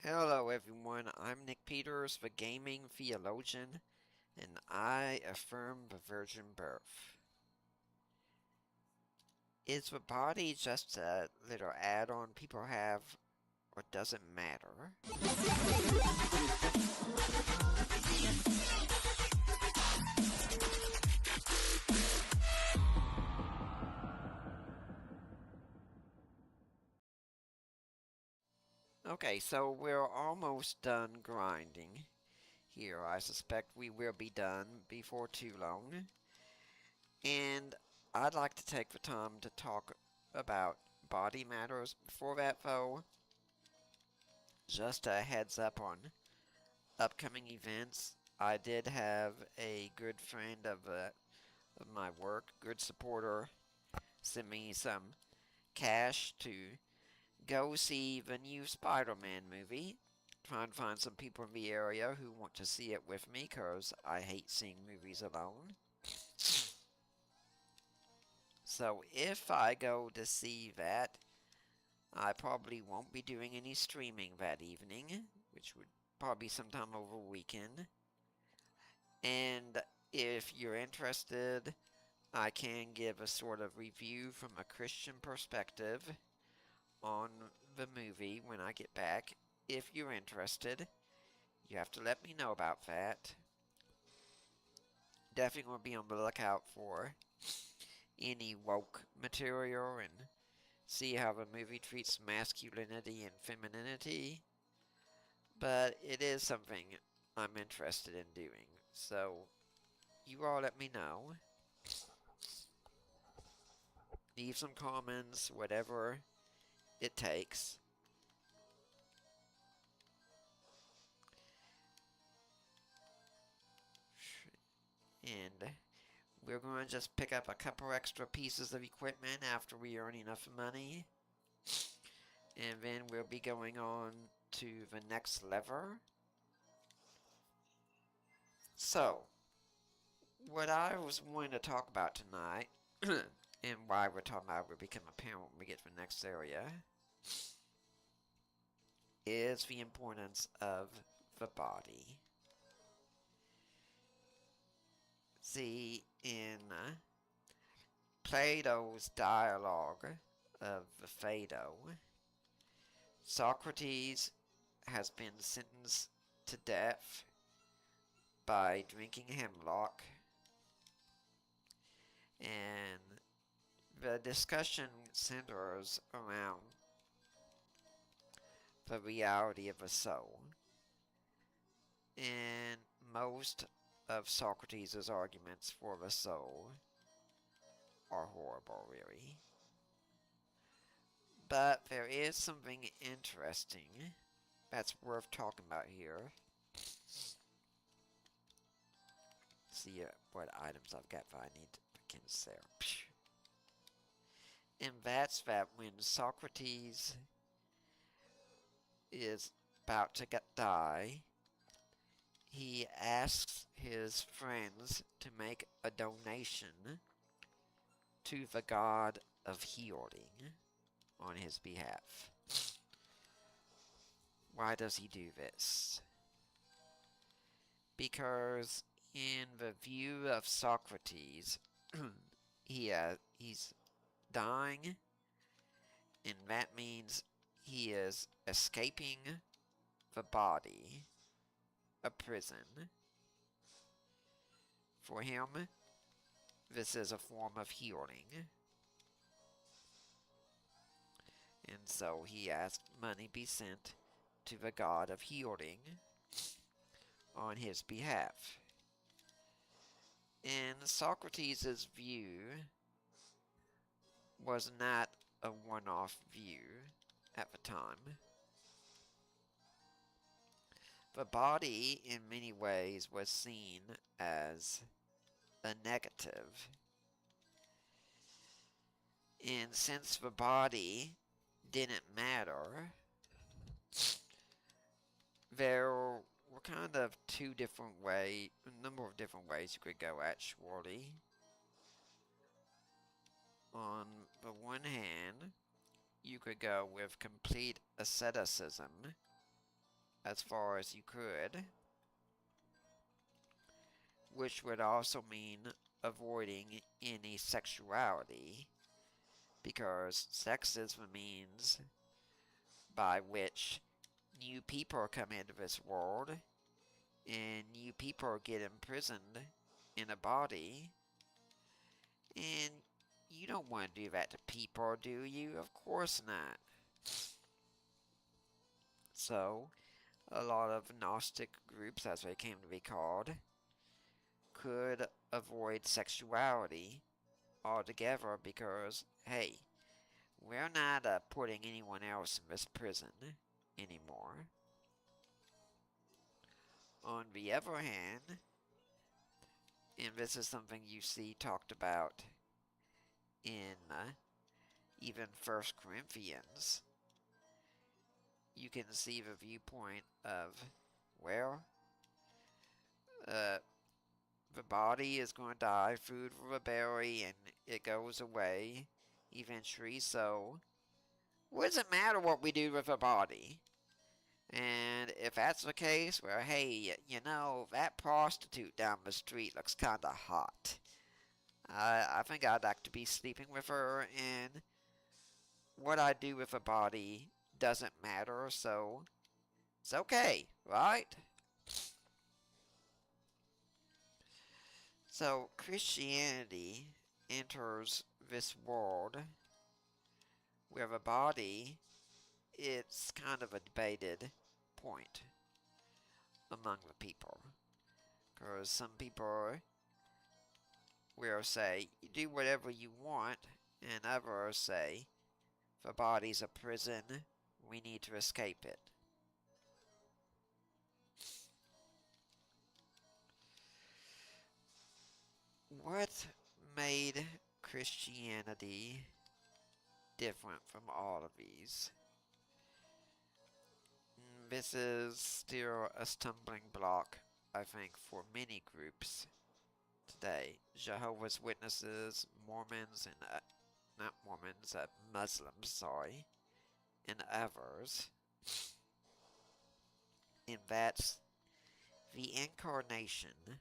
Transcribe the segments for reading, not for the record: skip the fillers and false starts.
Hello everyone, I'm Nick Peters, the gaming theologian, and I affirm the virgin birth. Is the body just a little add-on people have, or does it matter? Okay, so we're almost done grinding here. I suspect we will be done before too long. And I'd like to take the time to talk about body matters. Before that, though, just a heads up on upcoming events. I did have a good friend of my work, good supporter, send me some cash to go see the new Spider-Man movie. Trying to find some people in the area who want to see it with me, because I hate seeing movies alone. So if I go to see that, I probably won't be doing any streaming that evening, which would probably be sometime over the weekend. And if you're interested, I can give a sort of review from a Christian perspective on the movie when I get back. If you're interested, you have to let me know about that. Definitely will be on the lookout for any woke material and see how the movie treats masculinity and femininity. But it is something I'm interested in doing, so you all let me know. Leave some comments, whatever it takes. And we're going to just pick up a couple extra pieces of equipment after we earn enough money. And then we'll be going on to the next lever. So, what I was wanting to talk about tonight, and why we're talking about it will become apparent when we get to the next area, is the importance of the body. See, in Plato's dialogue of the Phaedo, Socrates has been sentenced to death by drinking hemlock, and the discussion centers around the reality of the soul. And most of Socrates' arguments for the soul are horrible, really. But there is something interesting that's worth talking about here. See what items I've got that I need to consider. And that's that when Socrates is about to die, he asks his friends to make a donation to the god of healing on his behalf. Why does he do this? Because in the view of Socrates, he's dying, and that means he is escaping the body, a prison. For him, this is a form of healing. And so he asked money be sent to the god of healing on his behalf. And Socrates' view was not a one-off view at the time. The body, in many ways, was seen as a negative. And since the body didn't matter, there were kind of a number of different ways you could go actually. On the one hand, you could go with complete asceticism as far as you could, which would also mean avoiding any sexuality, because sexism means by which new people come into this world and new people get imprisoned in a body, and you don't want to do that to people, do you? Of course not. So, a lot of Gnostic groups, as they came to be called, could avoid sexuality altogether because, hey, we're not putting anyone else in this prison anymore. On the other hand, and this is something you see talked about in even First Corinthians, you can see the viewpoint of, well, the body is going to die, food for the belly, and it goes away eventually, so what does it matter what we do with the body? And if that's the case, well, hey, you know, that prostitute down the street looks kinda hot. I think I'd like to be sleeping with her, and what I do with the body doesn't matter, so it's okay, right? So Christianity enters this world where the body, it's kind of a debated point among the people. Because some people will say, you do whatever you want, and others say, the body's a prison, we need to escape it. What made Christianity different from all of these? This is still a stumbling block, I think, for many groups today. Jehovah's Witnesses, Mormons, and not Mormons, Muslims, sorry, and others. And that's the incarnation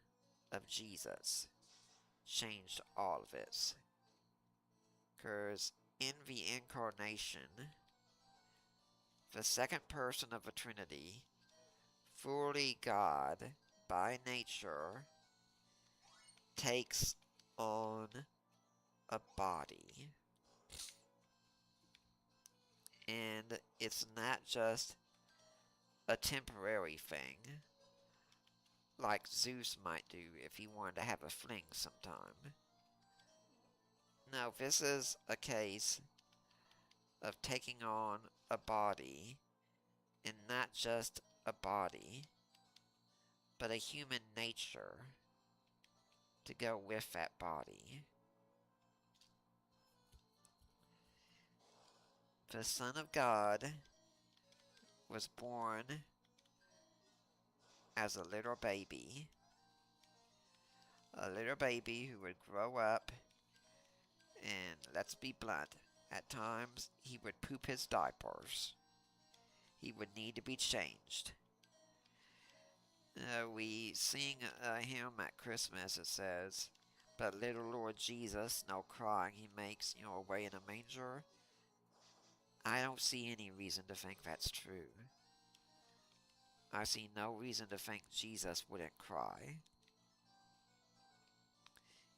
of Jesus changed all of this. Because in the incarnation, the second person of the Trinity, fully God by nature, takes on a body. And it's not just a temporary thing, like Zeus might do if he wanted to have a fling sometime. No, this is a case of taking on a body, and not just a body, but a human nature to go with that body. The Son of God was born as a little baby who would grow up, and let's be blunt, at times he would poop his diapers. He would need to be changed. We sing a hymn at Christmas that says, "But little Lord Jesus, no crying he makes, away in a manger." I don't see any reason to think that's true. I see no reason to think Jesus wouldn't cry.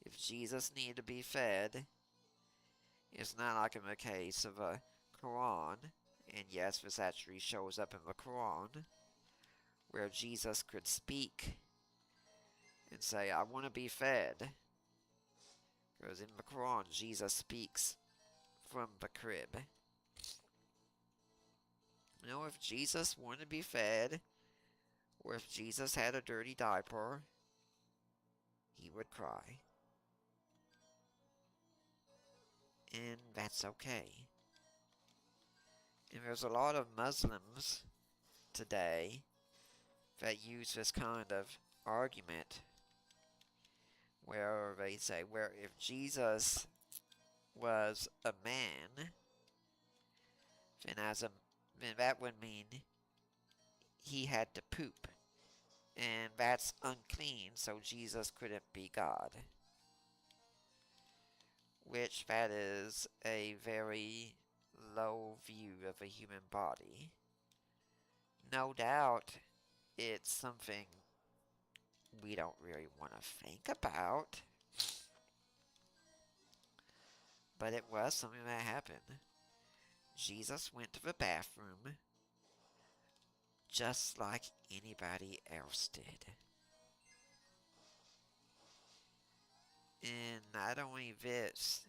If Jesus needed to be fed, it's not like in the case of a Quran, and yes, this actually shows up in the Quran, where Jesus could speak and say, I want to be fed. Because in the Quran, Jesus speaks from the crib. If Jesus wanted to be fed, or if Jesus had a dirty diaper, he would cry. And that's okay. And there's a lot of Muslims today that use this kind of argument where they say, where if Jesus was a man, then that would mean he had to poop. And that's unclean, so Jesus couldn't be God. Which that is a very low view of a human body. No doubt it's something we don't really want to think about. But it was something that happened. Jesus went to the bathroom just like anybody else did. And not only this,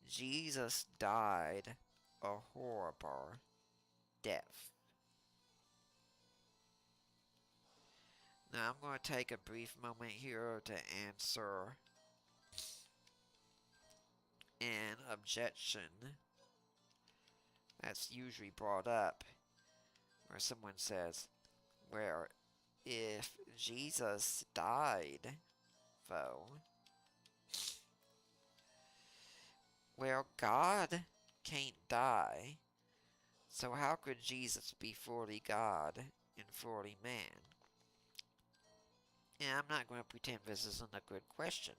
Jesus died a horrible death. Now I'm going to take a brief moment here to answer an objection that's usually brought up where someone says, well, if Jesus died, though, well, God can't die, so how could Jesus be fully God and fully man? And I'm not going to pretend this isn't a good question.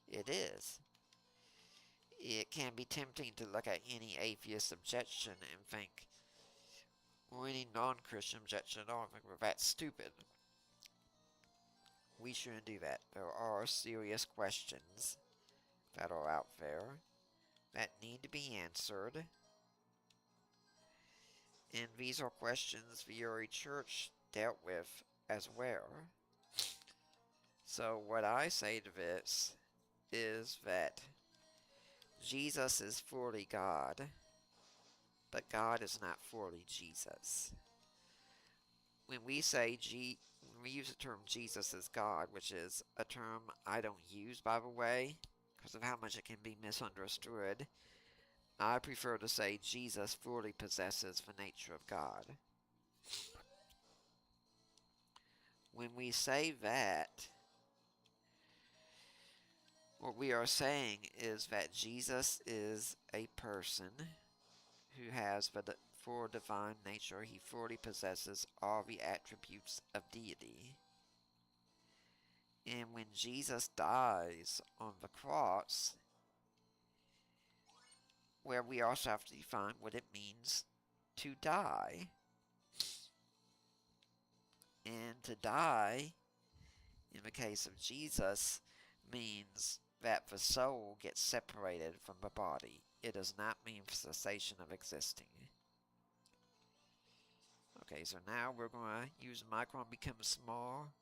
It is. It can be tempting to look at any atheist objection and think, or any non-Christian objection at all, and think, well, that's stupid. We shouldn't do that. There are serious questions that are out there that need to be answered. And these are questions the early church dealt with as well. So what I say to this is that Jesus is fully God, but God is not fully Jesus. When we use the term Jesus as God, which is a term I don't use, by the way, because of how much it can be misunderstood, I prefer to say Jesus fully possesses the nature of God. When we say that, what we are saying is that Jesus is a person who has the full divine nature. He fully possesses all the attributes of deity. And when Jesus dies on the cross, where we also have to define what it means to die. And to die, in the case of Jesus, means that the soul gets separated from the body. It does not mean cessation of existing. Okay, so now we're going to use the micron become small,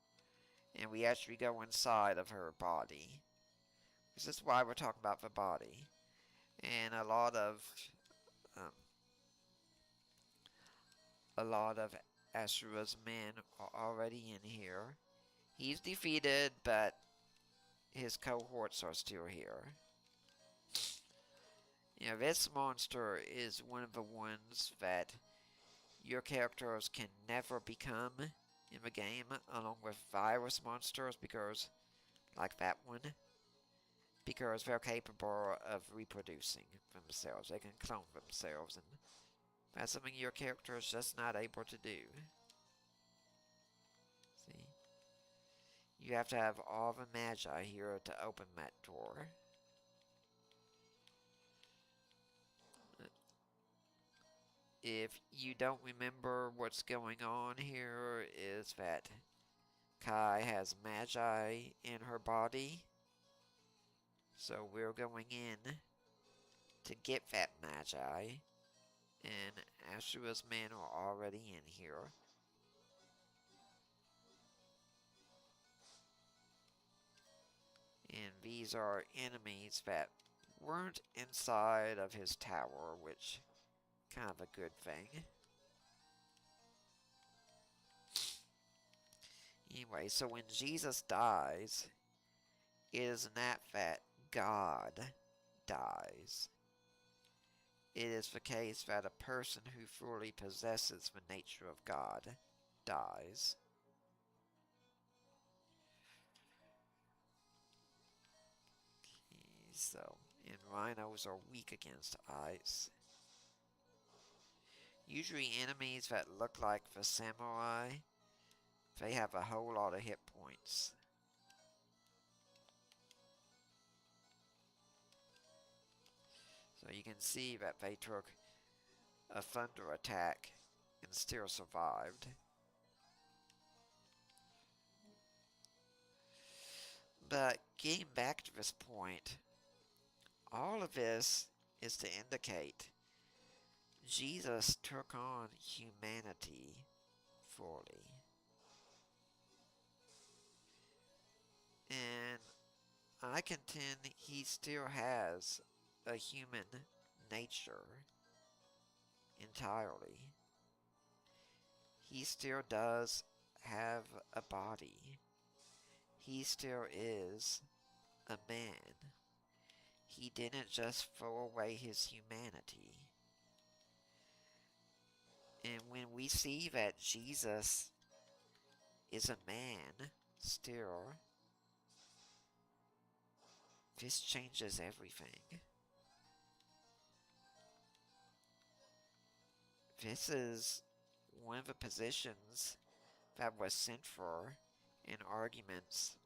and we actually go inside of her body. This is why we're talking about the body. And a lot of Ashura's men are already in here. He's defeated, but his cohorts are still here. You know, this monster is one of the ones that your characters can never become in the game, along with virus monsters, because, like that one, because they're capable of reproducing themselves. They can clone themselves, and that's something your character is just not able to do. See? You have to have all the magi here to open that door. If you don't remember what's going on here, is that Kai has magi in her body. So we're going in to get that magi. And Ashura's men are already in here. And these are enemies that weren't inside of his tower, which kind of a good thing. Anyway, so when Jesus dies, it is not that God dies. It is the case that a person who fully possesses the nature of God dies. Okay, so, and rhinos are weak against ice. Usually enemies that look like the samurai, they have a whole lot of hit points. So you can see that they took a thunder attack and still survived. But getting back to this point, all of this is to indicate Jesus took on humanity fully. And I contend he still has a human nature entirely. He still does have a body. He still is a man. He didn't just throw away his humanity. And when we see that Jesus is a man still, this changes everything. This is one of the positions that was sent for in arguments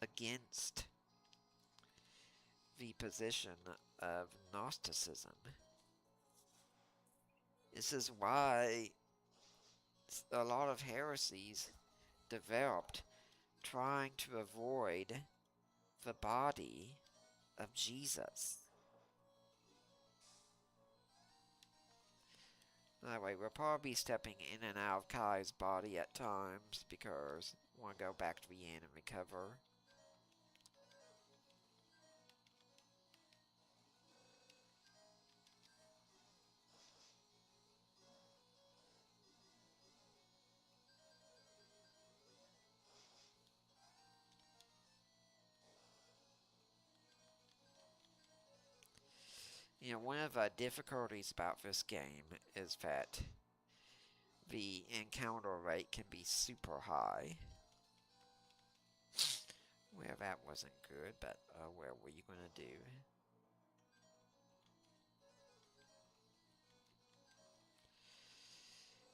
against the position of Gnosticism. This is why a lot of heresies developed trying to avoid the body of Jesus. Anyway, we'll probably be stepping in and out of Kai's body at times because I want to go back to the anime cover. You know, one of the difficulties about this game is that the encounter rate can be super high. Well, that wasn't good, but well, what are you going to do?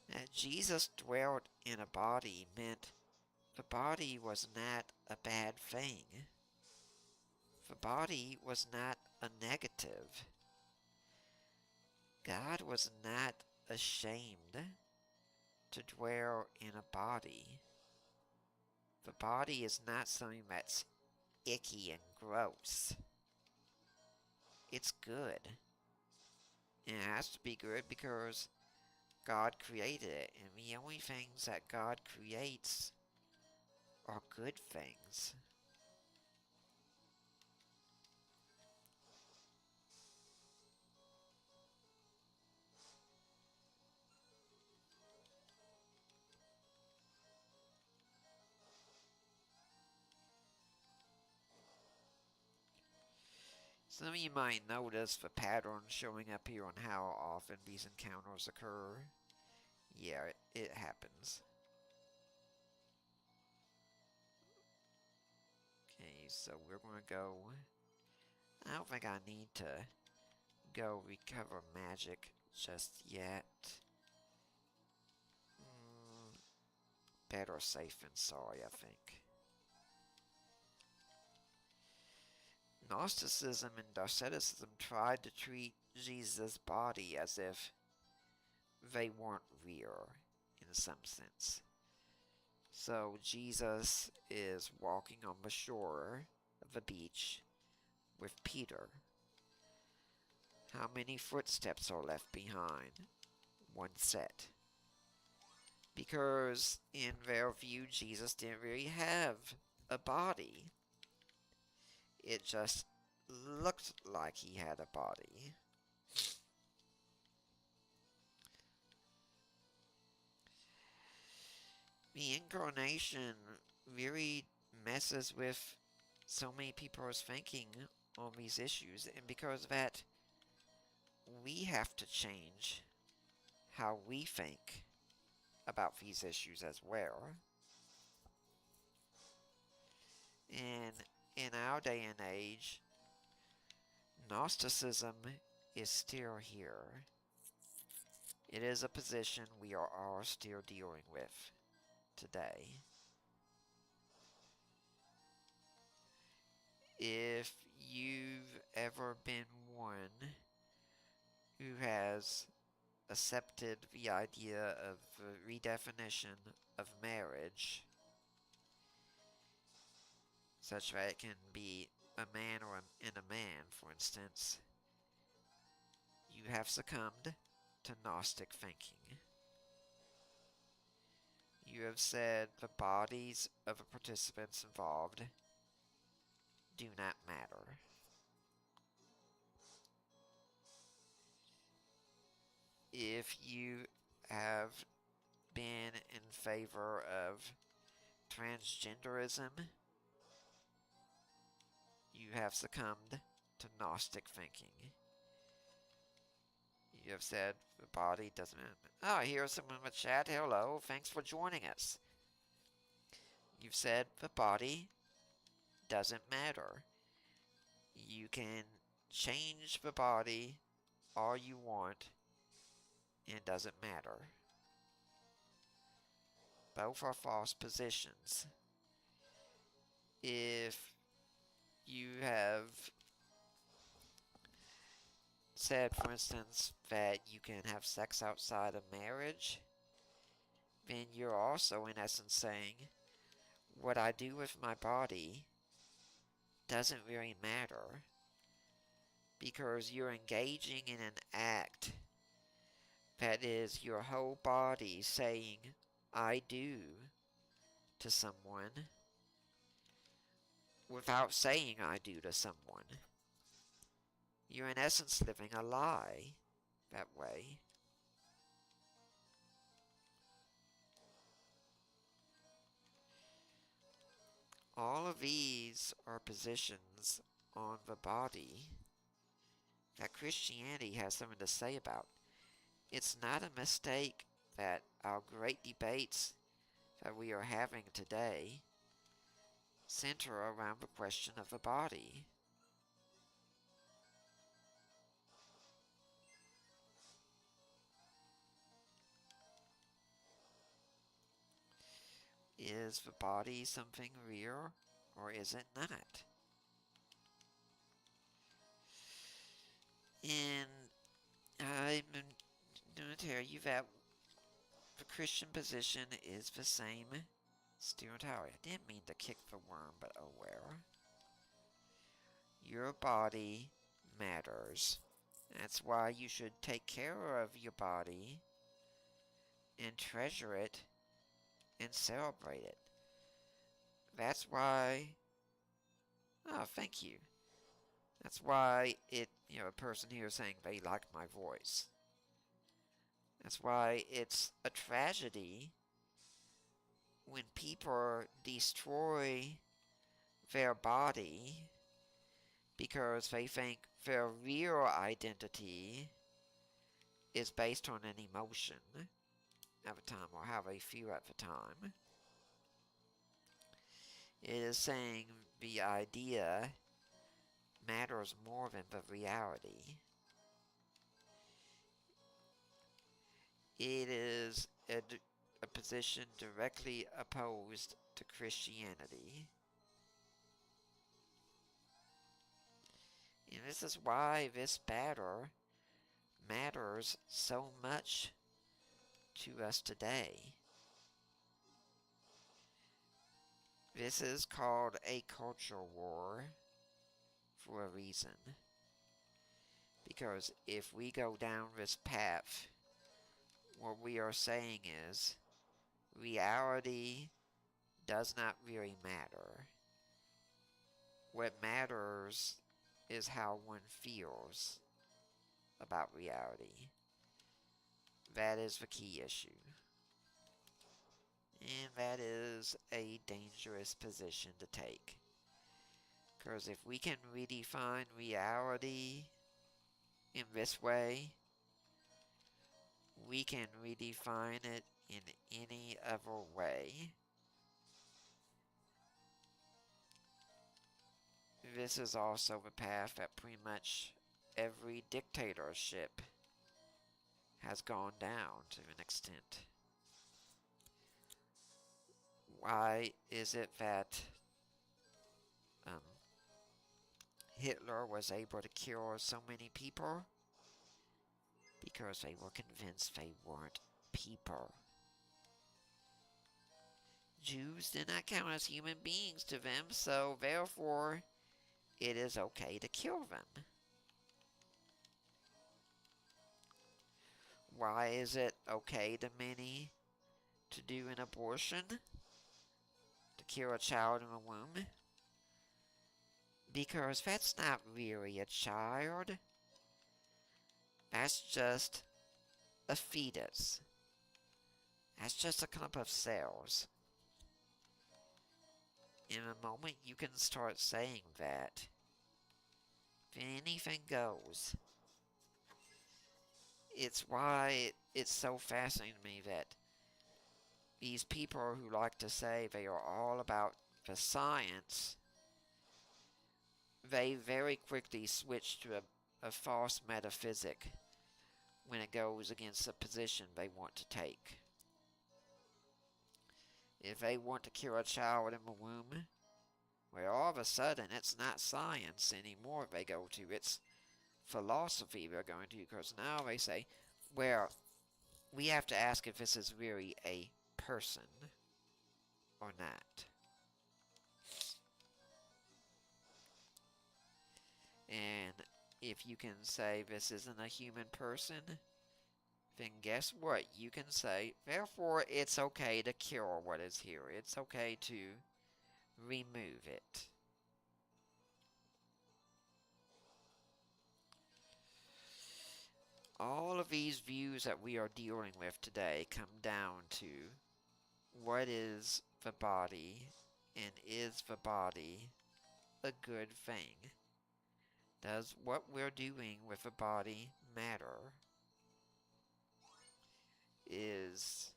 That Jesus dwelt in a body meant the body was not a bad thing. The body was not a negative. God was not ashamed to dwell in a body. The body is not something that's icky and gross. It's good. And it has to be good because God created it, and the only things that God creates are good things. Some of you might notice the pattern showing up here on how often these encounters occur. Yeah, it happens. Okay, so we're gonna go. I don't think I need to go recover magic just yet. Better safe than sorry, I think. Gnosticism and Gnosticism tried to treat Jesus' body as if they weren't real, in some sense. So Jesus is walking on the shore of the beach with Peter. How many footsteps are left behind? One set. Because in their view, Jesus didn't really have a body. It just looked like he had a body. The incarnation really messes with so many people's thinking on these issues, and because of that, we have to change how we think about these issues as well. And in our day and age, Gnosticism is still here. It is a position we are all still dealing with today. If you've ever been one who has accepted the idea of the redefinition of marriage, such that it can be a man and a man, for instance, you have succumbed to Gnostic thinking. You have said the bodies of the participants involved do not matter. If you have been in favor of transgenderism, you have succumbed to Gnostic thinking. You have said the body doesn't matter. Oh, here's someone in the chat. Hello, thanks for joining us. You've said the body doesn't matter. You can change the body all you want, and it doesn't matter. Both are false positions. If you have said, for instance, that you can have sex outside of marriage, then you're also, in essence, saying, what I do with my body doesn't really matter, because you're engaging in an act that is your whole body saying, I do, to someone, without saying I do to someone. You're in essence living a lie that way. All of these are positions on the body that Christianity has something to say about. It's not a mistake that our great debates that we are having today center around the question of the body. Is the body something real, or is it not? And I'm going to tell you that the Christian position is the same still entirely. I didn't mean to kick the worm, but oh well. Your body matters. That's why you should take care of your body and treasure it and celebrate it. That's why... Oh, thank you. That's why a person here is saying they like my voice. That's why it's a tragedy when people destroy their body because they think their real identity is based on an emotion at the time, or how they feel at the time. It is saying the idea matters more than the reality. It is a position directly opposed to Christianity. And this is why this matters so much to us today. This is called a culture war for a reason. Because if we go down this path, what we are saying is reality does not really matter. What matters is how one feels about reality. That is the key issue. And that is a dangerous position to take. Because if we can redefine reality in this way, we can redefine it in any other way. This is also the path that pretty much every dictatorship has gone down to an extent. Why is it that um, Hitler was able to kill so many people? Because they were convinced they weren't people. Jews did not count as human beings to them, so therefore it is okay to kill them. Why is it okay to many to do an abortion? To kill a child in the womb? Because that's not really a child. That's just a fetus. That's just a clump of cells. In the moment you can start saying that, then anything goes. It's why it's so fascinating to me that these people who like to say they are all about the science, they very quickly switch to a false metaphysic when it goes against the position they want to take. If they want to kill a child in the womb, well, all of a sudden it's not science anymore they go to, it's philosophy they're going to, because now they say, well, we have to ask if this is really a person or not. And if you can say this isn't a human person, then guess what? You can say, therefore it's okay to kill what is here. It's okay to remove it. All of these views that we are dealing with today come down to what is the body, and is the body a good thing? Does what we're doing with the body matter? Is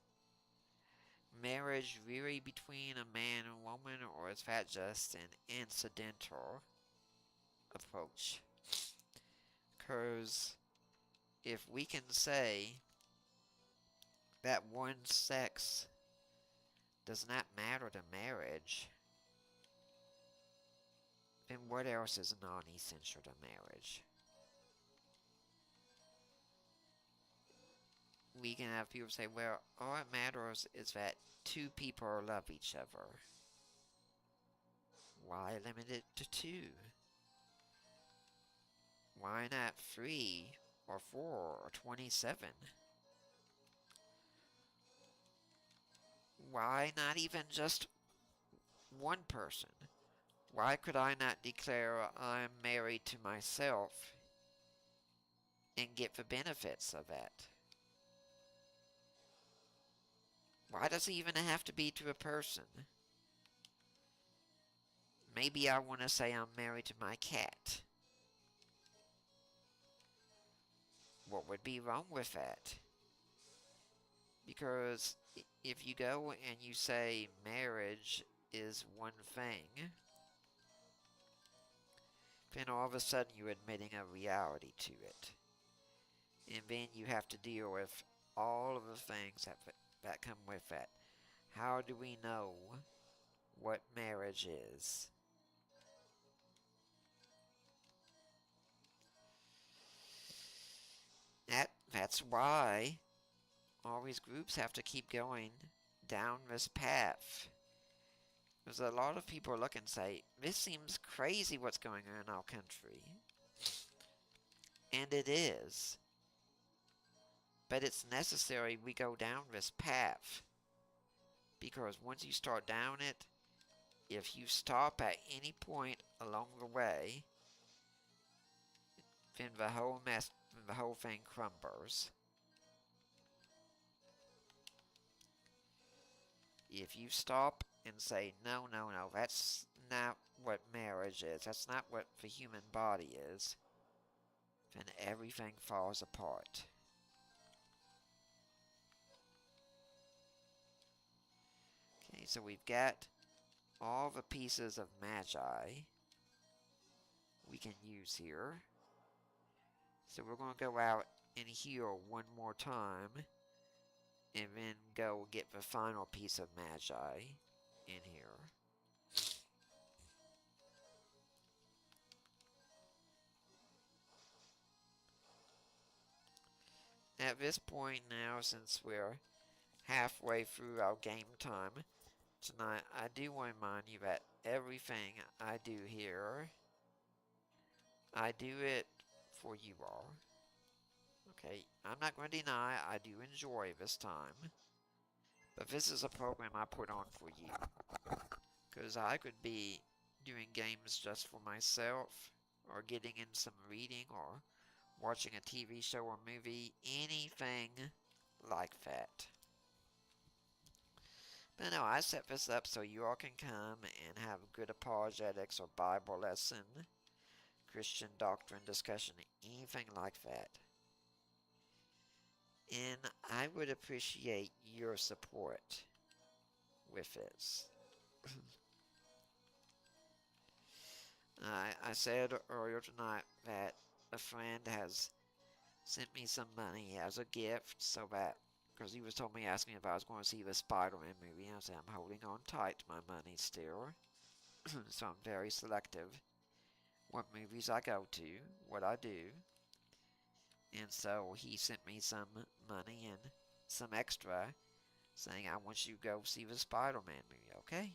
marriage really between a man and woman, or is that just an incidental approach? Because if we can say that one sex does not matter to marriage, then what else is non-essential to marriage? We can have people say, well, all that matters is that two people love each other. Why limit it to two? Why not 3 or 4 or 27? Why not even just one person? Why could I not declare I'm married to myself and get the benefits of that? Why does it even have to be to a person? Maybe I want to say I'm married to my cat. What would be wrong with that? Because if you go and you say marriage is one thing, then all of a sudden you're admitting a reality to it. And then you have to deal with all of the things that come with that. How do we know what marriage is? That's why all these groups have to keep going down this path. Because a lot of people look and say, this seems crazy what's going on in our country. And it is. But it's necessary we go down this path. Because once you start down it, if you stop at any point along the way, then the whole thing crumbles. If you stop and say, no, no, no, that's not what marriage is, that's not what the human body is, then everything falls apart. Okay, so we've got all the pieces of magi we can use here. So we're going to go out and heal one more time, and then go get the final piece of magi in here. At this point now, since we're halfway through our game time tonight, I do want to remind you that everything I do here, I do it for you all. Okay, I'm not going to deny I do enjoy this time, but this is a program I put on for you. Because I could be doing games just for myself, or getting in some reading, or watching a TV show or movie, anything like that. But no, I set this up so you all can come and have a good apologetics or Bible lesson, Christian doctrine discussion, anything like that. And I would appreciate your support with this. I said earlier tonight that a friend has sent me some money as a gift, so that, because he was told me, asking if I was going to see the Spider-Man movie, I said I'm holding on tight to my money still, so I'm very selective what movies I go to, what I do, and so he sent me some money and some extra, saying I want you to go see the Spider-Man movie, okay?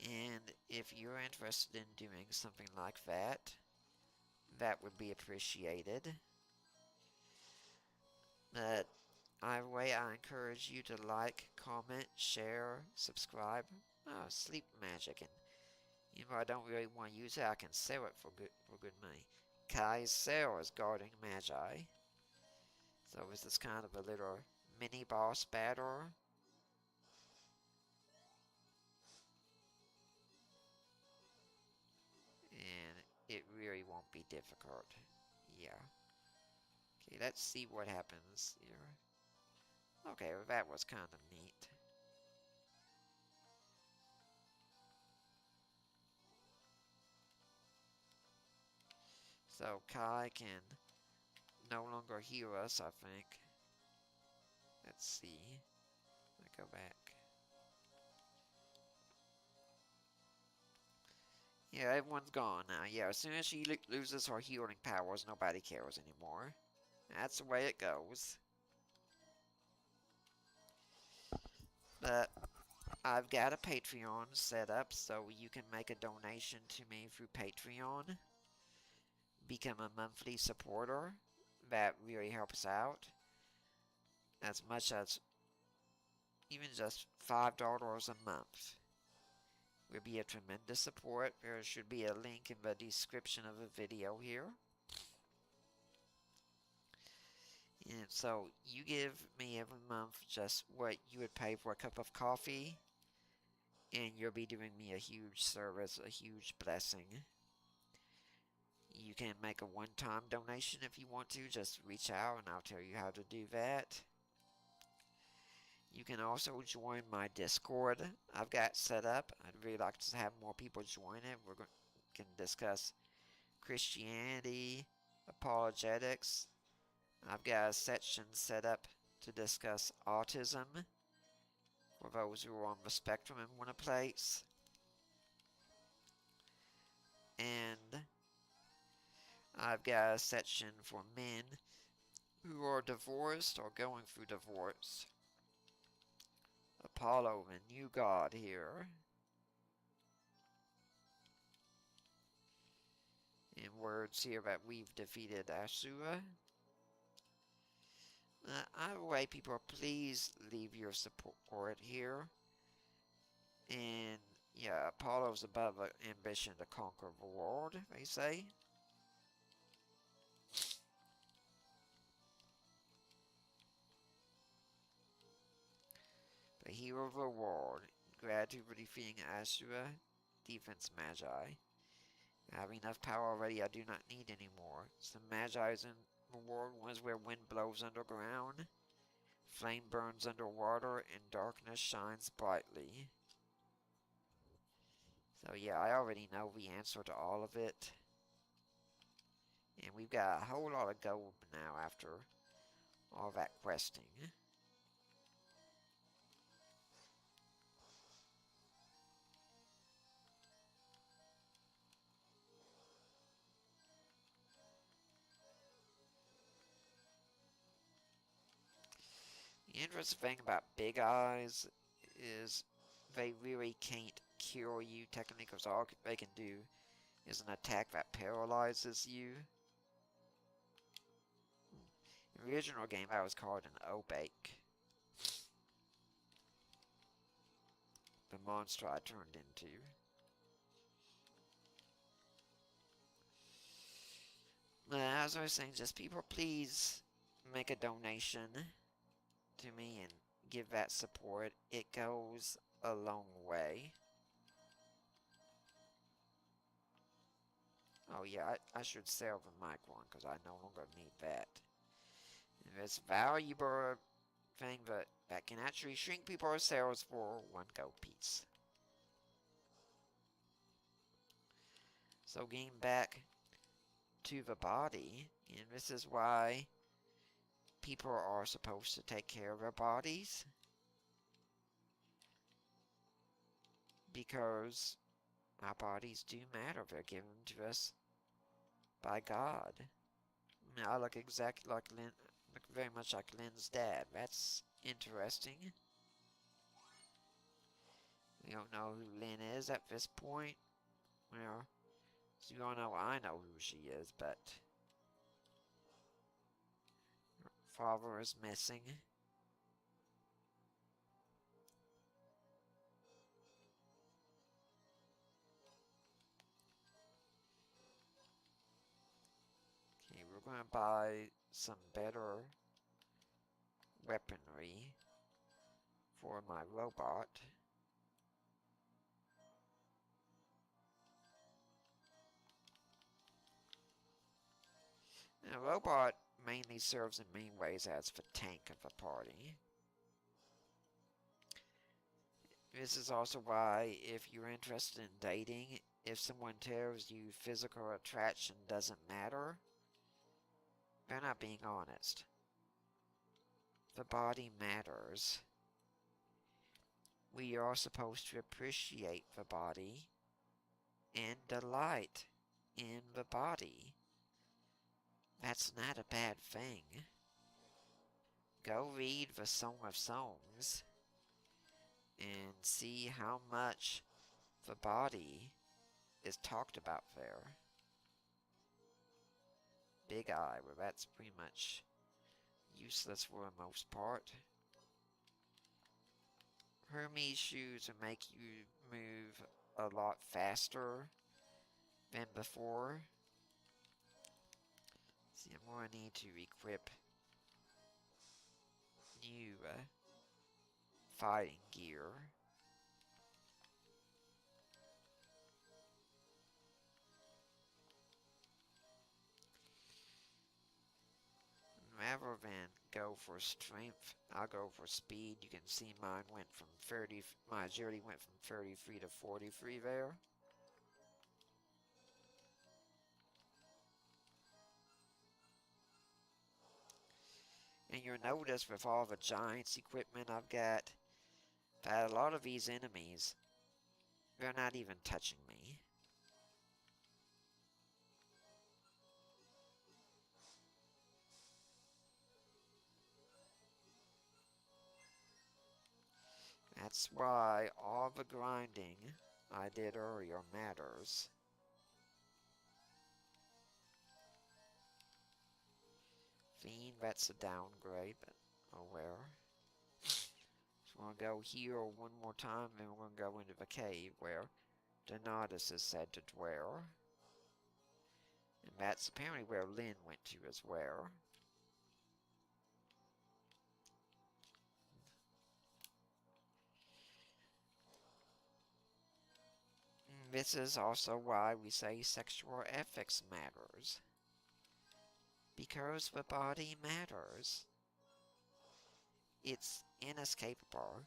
And if you're interested in doing something like that, that would be appreciated. But either way, I encourage you to like, comment, share, subscribe. Oh, sleep magic, and even though I don't really want to use it, I can sell it for good money. Kai's sale is guarding magi. So this is kind of a little mini boss battle. And it really won't be difficult. Yeah. Okay, let's see what happens here. Okay, well, that was kind of neat. So Kai can no longer heal us, I think. Let's see. Let me go back. Yeah, everyone's gone now. Yeah, as soon as she loses her healing powers, nobody cares anymore. That's the way it goes. But I've got a Patreon set up so you can make a donation to me through Patreon. Become a monthly supporter. That really helps out. As much as even just $5 a month will be a tremendous support. There should be a link in the description of the video here. And so you give me every month just what you would pay for a cup of coffee, and you'll be doing me a huge service, a huge blessing. You can make a one-time donation if you want to. Just reach out and I'll tell you how to do that. You can also join my Discord I've got set up. I'd really like to have more people join it. We can discuss Christianity, apologetics. I've got a section set up to discuss autism for those who are on the spectrum and want a place. And I've got a section for men who are divorced or going through divorce. Apollo, the new god here. In words here that we've defeated Asura. Either way, people, please leave your support here. And yeah, Apollo's above an ambition to conquer the world, they say. The hero of the world, gratitude for defeating Asura, defense Magi. I have enough power already, I do not need any more. Some Magi's in the world, ones where wind blows underground, flame burns underwater, and darkness shines brightly. So yeah, I already know the answer to all of it. And we've got a whole lot of gold now after all that questing. The interesting thing about big eyes is they really can't kill you technically, because all they can do is an attack that paralyzes you. In the original game, that was called an obake. The monster I turned into. As I was saying, just people please make a donation to me and give that support. It goes a long way. Oh yeah, I should sell the mic one because I no longer need that. And it's valuable thing that can actually shrink people's cells for one gold piece. So getting back to the body, and this is why people are supposed to take care of their bodies. Because our bodies do matter. They're given to us by God. I mean, I look exactly like Lynn, look very much like Lynn's dad. That's interesting. We don't know who Lynn is at this point. Well, so you all know I know who she is, but her father is missing. Okay, we're gonna buy some better weaponry for my robot. And a robot mainly serves in many ways as the tank of the party. This is also why, if you're interested in dating, if someone tells you physical attraction doesn't matter, they're not being honest. The body matters. We are supposed to appreciate the body and delight in the body. That's not a bad thing. Go read the Song of Songs and see how much the body is talked about there. Big Eye, well that's pretty much useless for the most part. Hermes shoes will make you move a lot faster than before. See, I'm going to need to equip new fighting gear. Rather than go for strength, I'll go for speed. You can see mine went from 30, my agility went from 33 to 43 there. And you'll notice with all the giants equipment I've got, that a lot of these enemies, they're not even touching me. That's why all the grinding I did earlier matters. Fiend, that's a downgrade, but oh well. So we're going to go here one more time, then we're going to go into the cave where Donatus is said to dwell. And that's apparently where Lynn went to as well. This is also why we say sexual ethics matters. Because the body matters. It's inescapable.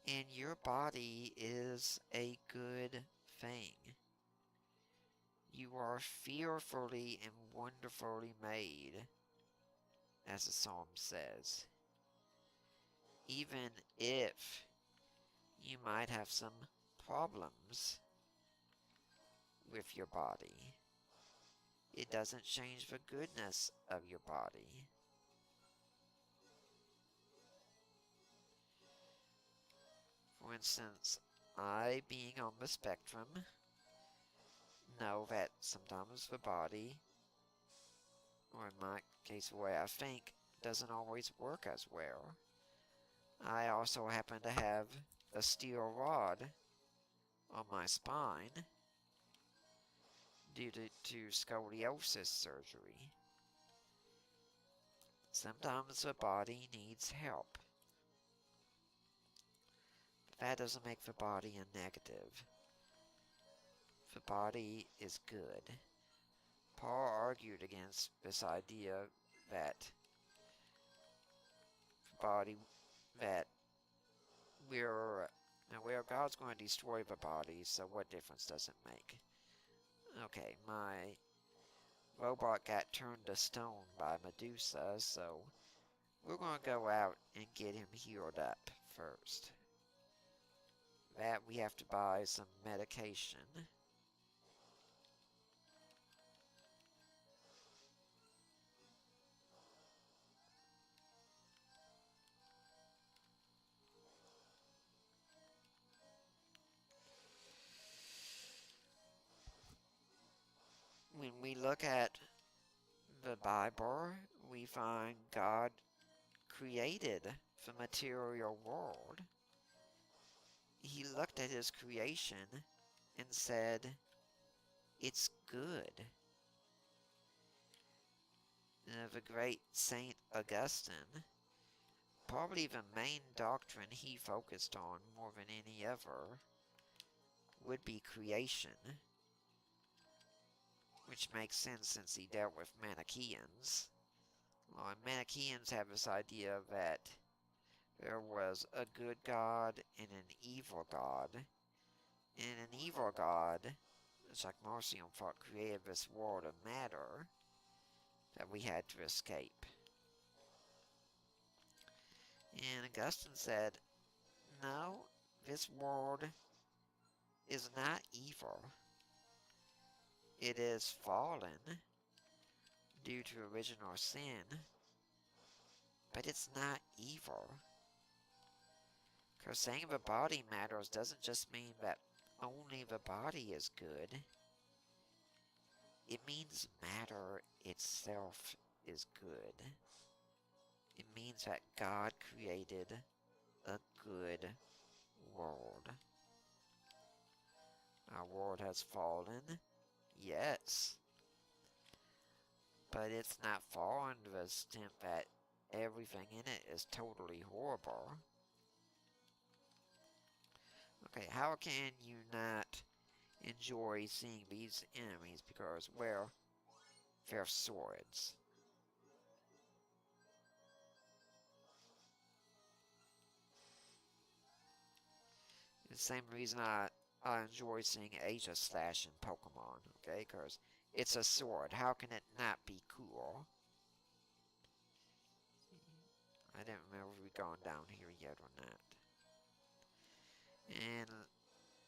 And your body is a good thing. You are fearfully and wonderfully made, as the psalm says. Even if you might have some problems with your body, it doesn't change the goodness of your body. For instance, I, being on the spectrum, know that sometimes the body, or in my case the way I think, doesn't always work as well. I also happen to have a steel rod on my spine due to scoliosis surgery. Sometimes the body needs help. But that doesn't make the body a negative. The body is good. Paul argued against this idea that the body, that God's going to destroy the body, so what difference does it make? Okay, my robot got turned to stone by Medusa, so we're going to go out and get him healed up first. That we have to buy some medication. When we look at the Bible, we find God created the material world. He looked at his creation and said, it's good. The great Saint Augustine, probably the main doctrine he focused on more than any other would be creation, which makes sense since he dealt with Manichaeans. Well, Manichaeans have this idea that there was a good God and an evil God, and an evil God, just like Marcion thought, created this world of matter that we had to escape. And Augustine said, no, this world is not evil. It is fallen due to original sin, but it's not evil. Because saying the body matters doesn't just mean that only the body is good. It means matter itself is good. It means that God created a good world. Our world has fallen, yes. But it's not fallen to the extent that everything in it is totally horrible. Okay, how can you not enjoy seeing these enemies? Because, well, they're swords. The same reason I enjoy seeing Aegis in Pokemon, okay? Because it's a sword. How can it not be cool? I didn't remember if we've gone down here yet or not. And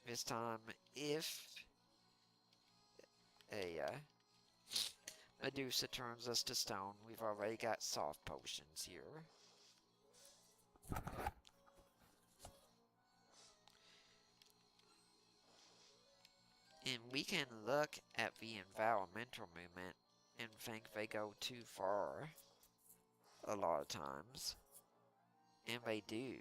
this time, if a Medusa turns us to stone, we've already got soft potions here. And we can look at the environmental movement and think they go too far a lot of times. And they do.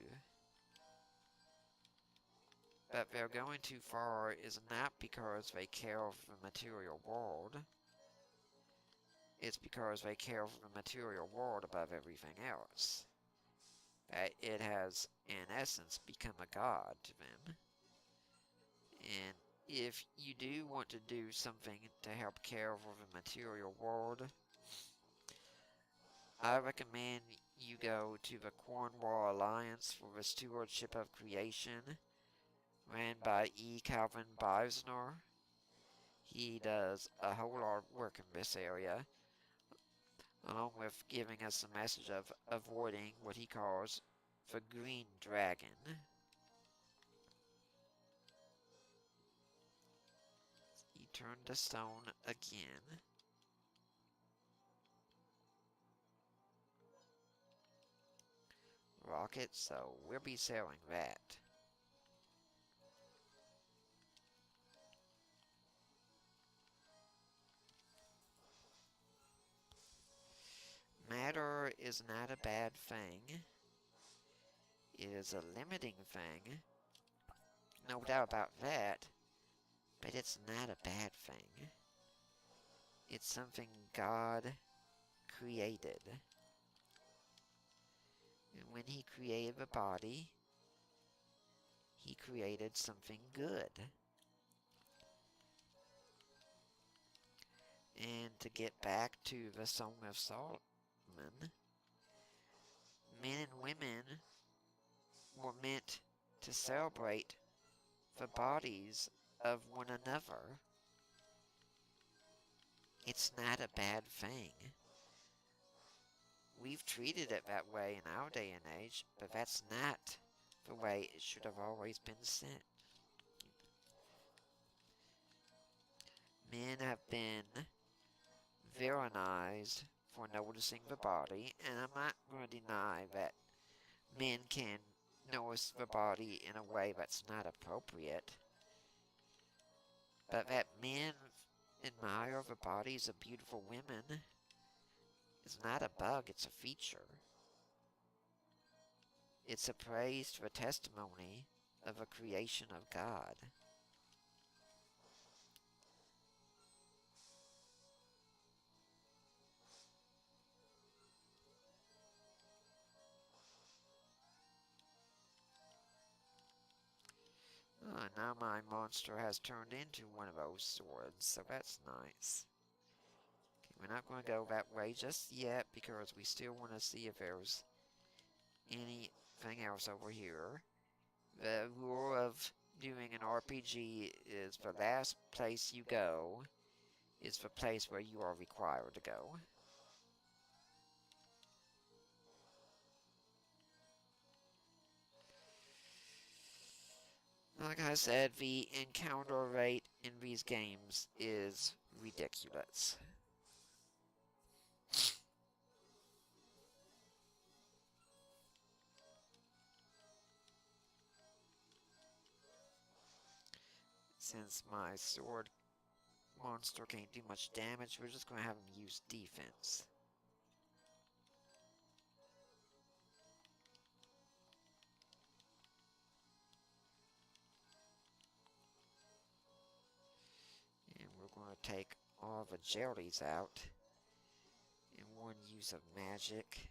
But they're going too far is not because they care for the material world. It's because they care for the material world above everything else. That it has, in essence, become a god to them. And if you do want to do something to help care for the material world, I recommend you go to the Cornwall Alliance for the Stewardship of Creation, ran by E. Calvin Beisner. He does a whole lot of work in this area, along with giving us the message of avoiding what he calls the green dragon. He turned the stone again. Rocket, so we'll be selling that. Matter is not a bad thing. It is a limiting thing. No doubt about that. But it's not a bad thing. It's something God created. And when He created the body, He created something good. And to get back to the Song of Solomon, men and women were meant to celebrate the bodies of one another. It's not a bad thing. We've treated it that way in our day and age, but that's not the way it should have always been sent. Men have been villainized for noticing the body, and I'm not going to deny that men can notice the body in a way that's not appropriate. But that men admire the bodies of beautiful women is not a bug, it's a feature. It's a praise to a testimony of a creation of God. Oh, now my monster has turned into one of those swords, so that's nice. Okay, we're not going to go that way just yet because we still want to see if there's anything else over here. The rule of doing an RPG is the last place you go is the place where you are required to go. Like I said, the encounter rate in these games is ridiculous. Since my sword monster can't do much damage, we're just going to have him use defense. And we're going to take all the jellies out in one use of magic.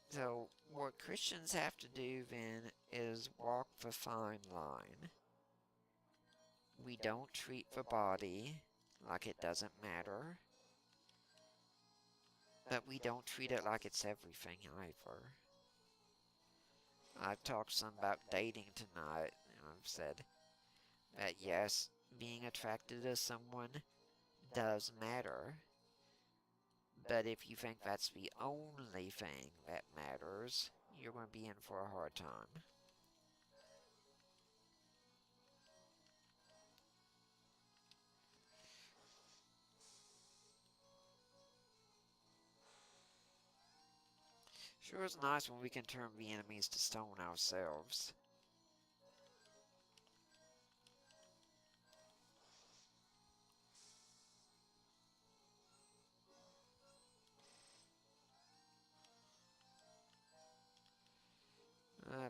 So, what Christians have to do then is walk the fine line. We don't treat the body like it doesn't matter, but we don't treat it like it's everything either. I've talked some about dating tonight, and I've said that yes, being attracted to someone does matter, but if you think that's the only thing that matters, you're going to be in for a hard time. Sure is nice when we can turn the enemies to stone ourselves.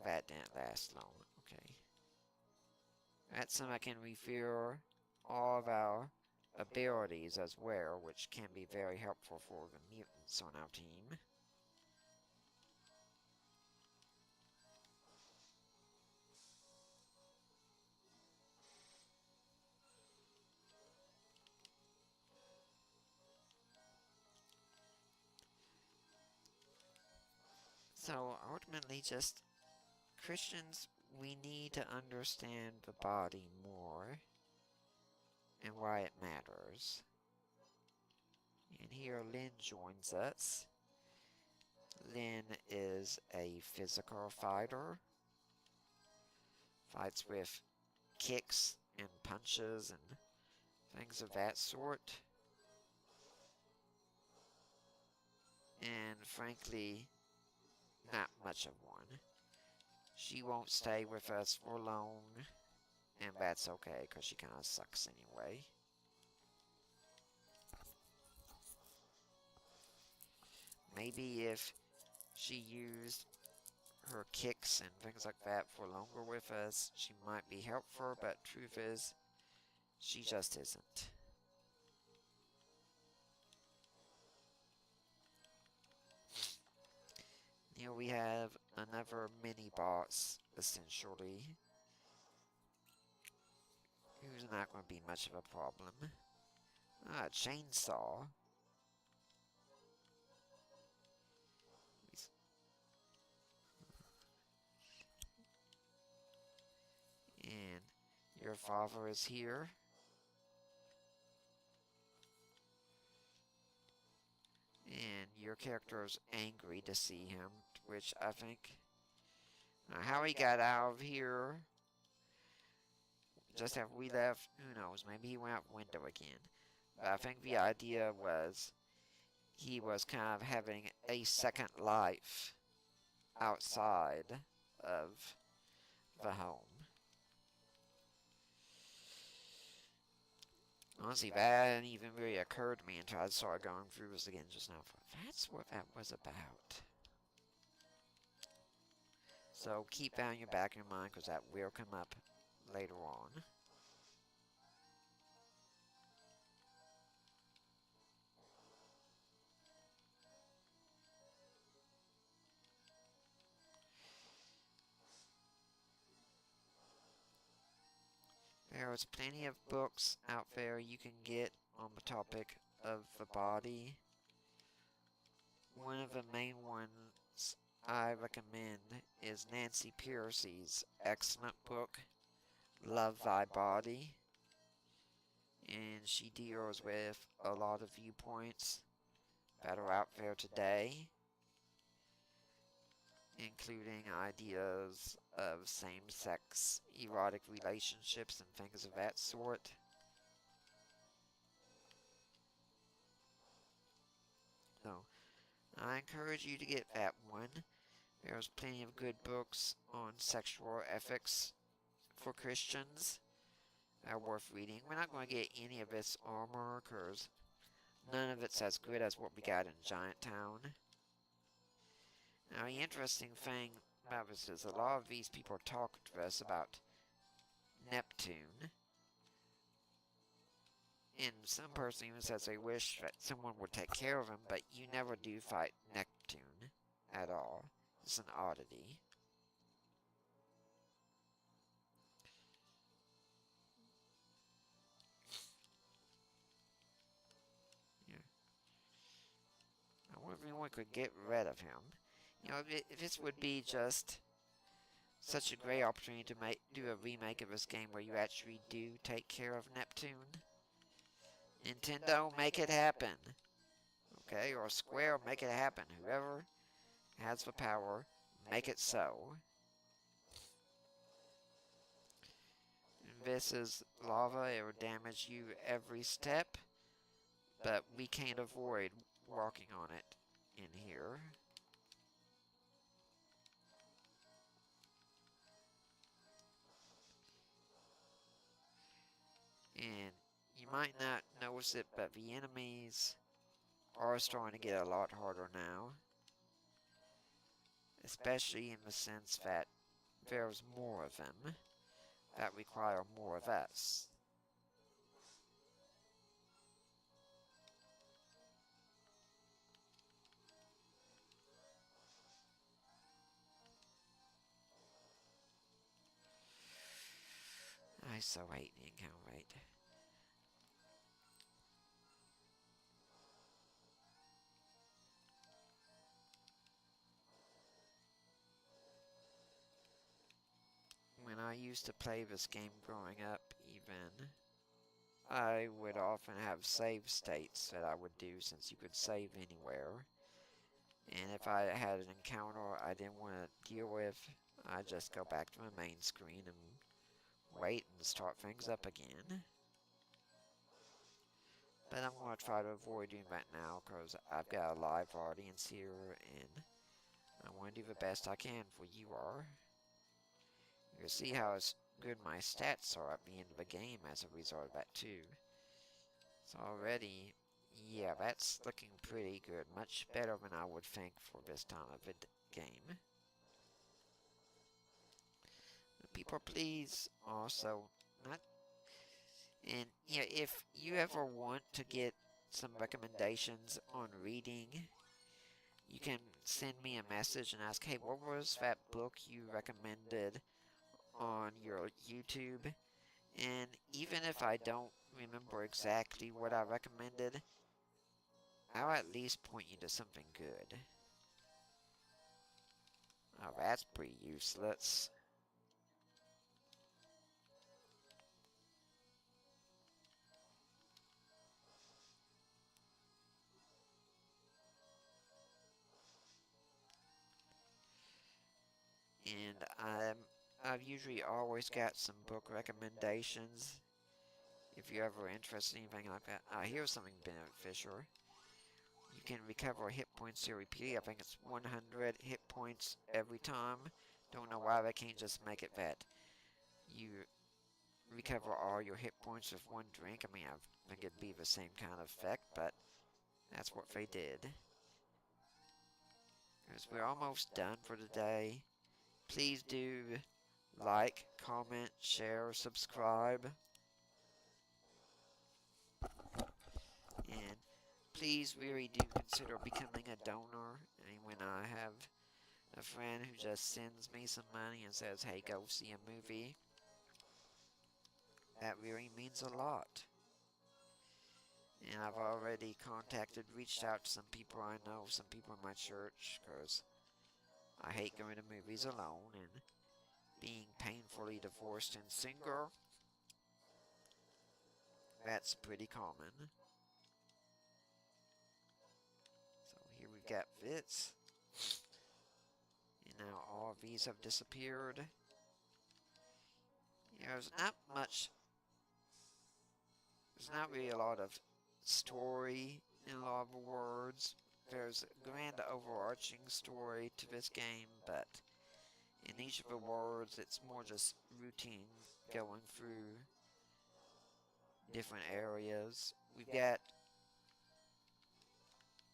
That didn't last long. Okay. That's something I can refill all of our abilities as well, which can be very helpful for the mutants on our team. So ultimately, just Christians, we need to understand the body more and why it matters. And here Lynn joins us. Lynn is a physical fighter, fights with kicks and punches and things of that sort. And frankly, not much of one. She won't stay with us for long, and that's okay, because she kind of sucks anyway. Maybe if she used her kicks and things like that for longer with us, she might be helpful, but truth is, she just isn't. Here we have another mini-boss, essentially, who's not going to be much of a problem. Ah, chainsaw. And your father is here. And your character is angry to see him, which I think... how he got out of here, just after we left, who knows, maybe he went out the window again. But I think the idea was he was kind of having a second life outside of the home. Honestly, that hadn't even really occurred to me until I started going through this again just now. That's what that was about. So keep that in your back of your mind, because that will come up later on. There's plenty of books out there you can get on the topic of the body. One of the main ones I recommend is Nancy Pearcey's excellent book, Love Thy Body. And she deals with a lot of viewpoints that are out there today, including ideas of same-sex erotic relationships and things of that sort. So, I encourage you to get that one. There's plenty of good books on sexual ethics for Christians that are worth reading. We're not going to get any of this armor, because none of it's as good as what we got in Giant Town. Now, the interesting thing about this is a lot of these people talk to us about Neptune. And some person even says they wish that someone would take care of him, but you never do fight Neptune at all. It's an oddity. Yeah. I wonder if anyone could get rid of him. You know, if this would be just such a great opportunity to do a remake of this game where you actually do take care of Neptune. Nintendo, make it happen. Okay, or Square, make it happen. Whoever has the power, make it so. This is lava, it will damage you every step, but we can't avoid walking on it in here. And you might not notice it, but the enemies are starting to get a lot harder now. Especially in the sense that there's more of them that require more of us. I so hate being right. used to play this game growing up, even, I would often have save states that I would do since you could save anywhere. And if I had an encounter I didn't want to deal with, I'd just go back to my main screen and wait and start things up again. But I'm going to try to avoid doing that now because I've got a live audience here and I want to do the best I can for you all. You can see how good my stats are at the end of the game as a result of that too. So already, yeah, that's looking pretty good. Much better than I would think for this time of the game. People, please also not. And yeah, if you ever want to get some recommendations on reading, you can send me a message and ask, hey, what was that book you recommended on your YouTube? And even if I don't remember exactly what I recommended, I'll at least point you to something good. Oh, that's pretty useless. And I've usually always got some book recommendations. If you're ever interested in anything like that. Here's something beneficial. You can recover hit points repeatedly. I think it's 100 hit points every time. Don't know why they can't just make it that you recover all your hit points with one drink. I mean, I think it'd be the same kind of effect, but that's what they did. Because we're almost done for today. Please do like, comment, share, subscribe. And please really do consider becoming a donor. I mean, when I have a friend who just sends me some money and says, hey, go see a movie, that really means a lot. And I've already reached out to some people I know, some people in my church, because I hate going to movies alone and being painfully divorced and single. That's pretty common. So here we've got Fitz. And now all of these have disappeared. There's not really a lot of story in a lot of the words. There's a grand overarching story to this game, but in each of the words it's more just routine going through different areas. We've got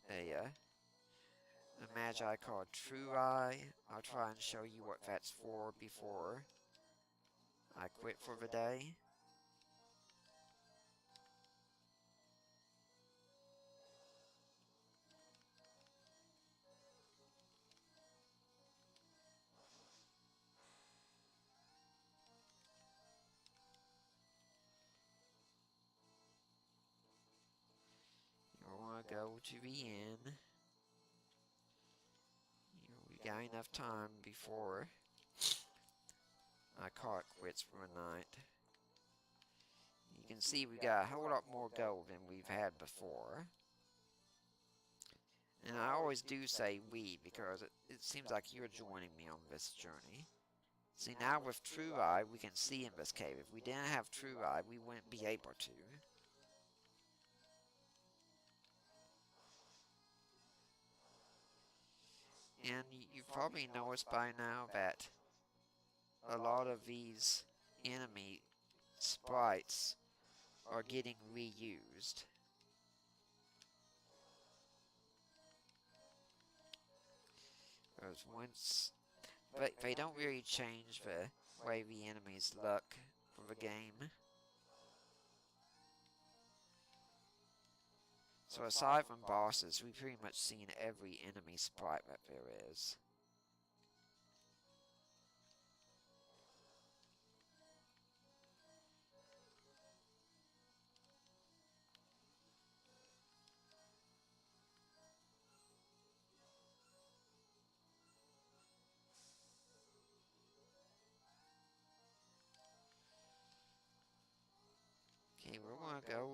a magi called True Eye. I'll try and show you what that's for before I quit for the day. You want to go to the end. We got enough time before I call it quits for the night. You can see we got a whole lot more gold than we've had before. And I always do say we because it seems like you're joining me on this journey. See, now with True Eye, we can see in this cave. If we didn't have True Eye, we wouldn't be able to. And you've probably noticed by now that a lot of these enemy sprites are getting reused. Because but they don't really change the way the enemies look for the game. So aside from bosses, we've pretty much seen every enemy sprite that there is.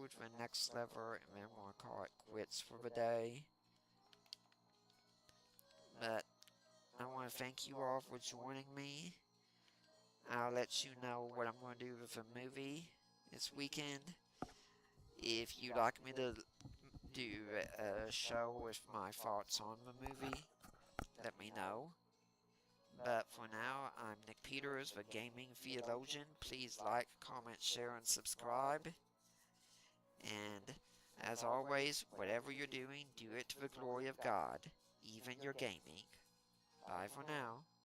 forward to the next level, and then I'm going to call it quits for the day. But I want to thank you all for joining me. I'll let you know what I'm going to do with the movie this weekend. If you'd like me to do a show with my thoughts on the movie, let me know. But for now, I'm Nick Peters, the Gaming Theologian. Please like, comment, share, and subscribe. And as always, whatever you're doing, do it to the glory of God, even your gaming. Bye for now.